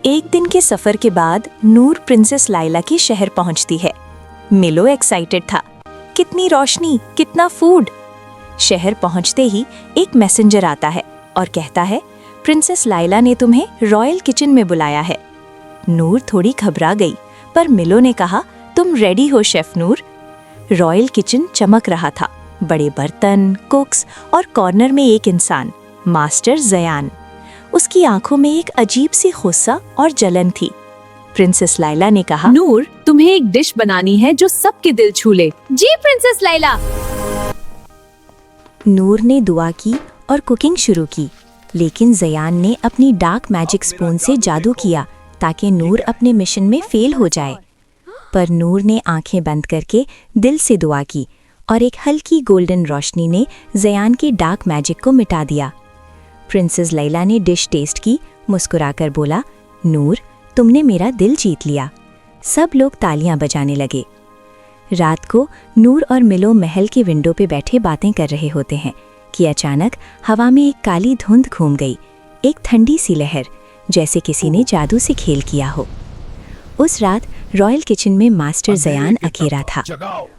एक दिन के सफर के बाद नूर प्रिंसेस लाइला के शहर पहुंचती है। मिलो एक्साइटेड था, कितनी रोशनी, कितना फूड। शहर पहुंचते ही एक मैसेंजर आता है और कहता है, प्रिंसेस लाइला ने तुम्हें रॉयल किचन में बुलाया है। नूर थोड़ी घबरा गई, पर मिलो ने कहा, तुम रेडी हो शेफ नूर। रॉयल किचन चमक रहा था, बड़े बर्तन, कुक्स और कॉर्नर में एक इंसान, मास्टर जयान। उसकी आंखों में एक अजीब सी गुस्सा और जलन थी। प्रिंसेस लाइला ने कहा, नूर, तुम्हें एक डिश बनानी है जो सबके दिल छू ले। जी प्रिंसेस लाइला। नूर ने दुआ की और कुकिंग शुरू की, लेकिन जयान ने अपनी डार्क मैजिक स्पून से जादू किया ताकि नूर अपने मिशन में फेल हो जाए। पर नूर ने आंखें बंद करके दिल से दुआ की और एक हल्की गोल्डन रोशनी ने जयान की डार्क मैजिक को मिटा दिया। प्रिंसेस लैला ने डिश टेस्ट की, मुस्कुराकर बोला, नूर, तुमने मेरा दिल जीत लिया। सब लोग तालियां बजाने लगे। रात को नूर और मिलो महल के विंडो पे बैठे बातें कर रहे होते हैं कि अचानक हवा में एक काली धुंध घूम गई, एक ठंडी सी लहर, जैसे किसी ने जादू से खेल किया हो। उस रात रॉयल किचन में मास्टर जयान अकेला था।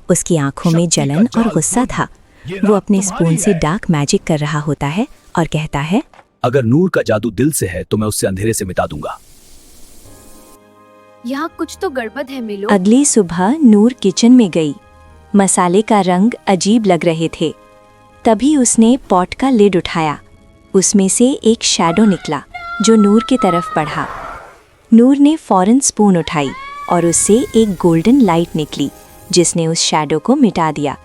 उसकी आंखों में जलन और गुस्सा था। वो अपने स्पून से डार्क मैजिक कर रहा होता है और कहता है, अगर नूर का जादू दिल से है तो मैं उससे अंधेरे से मिटा दूंगा। यहाँ कुछ तो गड़बड़ है मिलो। अगली सुबह नूर किचन में गई। मसाले का रंग अजीब लग रहे थे। तभी उसने पॉट का लिड उठाया। उसमें से एक शैडो निकला जो नूर की तरफ बढ़ा। नूर ने फौरन स्पून उठाई और उससे एक गोल्डन लाइट निकली जिसने उस शैडो को मिटा दिया।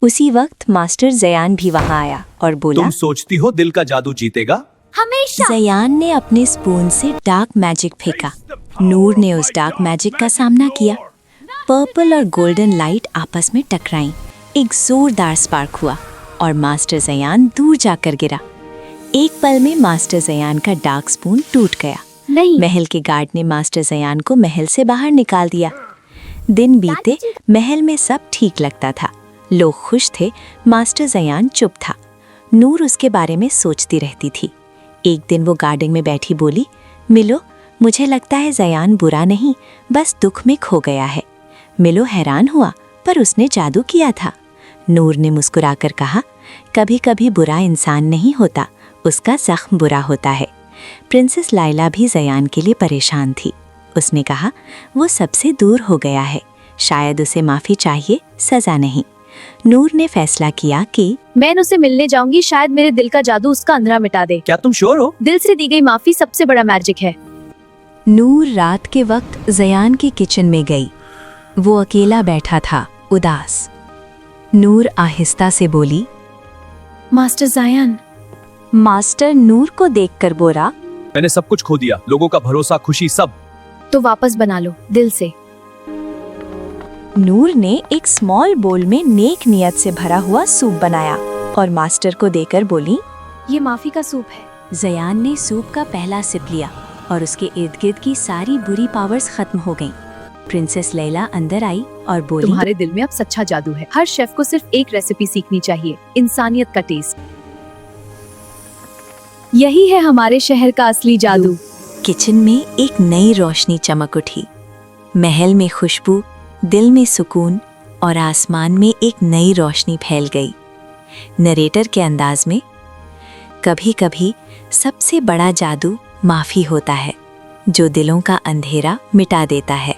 उसी वक्त मास्टर जयान भी वहां आया और बोला, तुम सोचती हो दिल का जादू जीतेगा? हमेशा। जयान ने अपने स्पून से डार्क मैजिक फेंका। नूर ने उस डार्क मैजिक का सामना किया। पर्पल और गोल्डन लाइट आपस में टकराईं। एक जोरदार स्पार्क हुआ और मास्टर जयान दूर जाकर गिरा। एक पल में मास्टर जयान का डार्क स्पून टूट गया। नहीं। महल के गार्ड ने मास्टर जयान को महल से बाहर निकाल दिया। दिन बीते, महल में सब ठीक लगता था। लोग खुश थे, मास्टर जयान चुप था। नूर उसके बारे में सोचती रहती थी। एक दिन वो गार्डन में बैठी बोली, मिलो, मुझे लगता है जयान बुरा नहीं, बस दुख में खो गया है। मिलो हैरान हुआ, पर उसने जादू किया था। नूर ने मुस्कुराकर कहा, कभी कभी बुरा इंसान नहीं होता, उसका जख्म बुरा होता है। प्रिंसेस लाइला भी जयान के लिए परेशान थी। उसने कहा, वो सबसे दूर हो गया है, शायद उसे माफ़ी चाहिए, सज़ा नहीं। नूर ने फैसला किया कि मैं उसे मिलने जाऊंगी, शायद मेरे दिल का जादू उसका अंधेरा मिटा दे। क्या तुम श्योर हो? दिल से दी गई माफी सबसे बड़ा मैजिक है। नूर रात के वक्त जयान की किचन में गई। वो अकेला बैठा था, उदास। नूर आहिस्ता से बोली, मास्टर जयान। मास्टर नूर को देखकर बोला, मैंने सब कुछ खो दिया, लोगों का भरोसा, खुशी, सब। तो वापस बना लो दिल से। नूर ने एक स्मॉल बोल में नेक नियत से भरा हुआ सूप बनाया और मास्टर को देकर बोली, ये माफी का सूप है। जयान ने सूप का पहला सिप लिया और उसके इर्द गिर्द की सारी बुरी पावर्स खत्म हो गईं। प्रिंसेस लैला अंदर आई और बोली, तुम्हारे दिल में अब सच्चा जादू है। हर शेफ को सिर्फ एक रेसिपी सीखनी चाहिए, इंसानियत का टेस्ट। यही है हमारे शहर का असली जादू। किचन में एक नई रोशनी चमक उठी। महल में खुशबू, दिल में सुकून और आसमान में एक नई रोशनी फैल गई। नरेटर के अंदाज में, कभी कभी सबसे बड़ा जादू माफ़ी होता है, जो दिलों का अंधेरा मिटा देता है।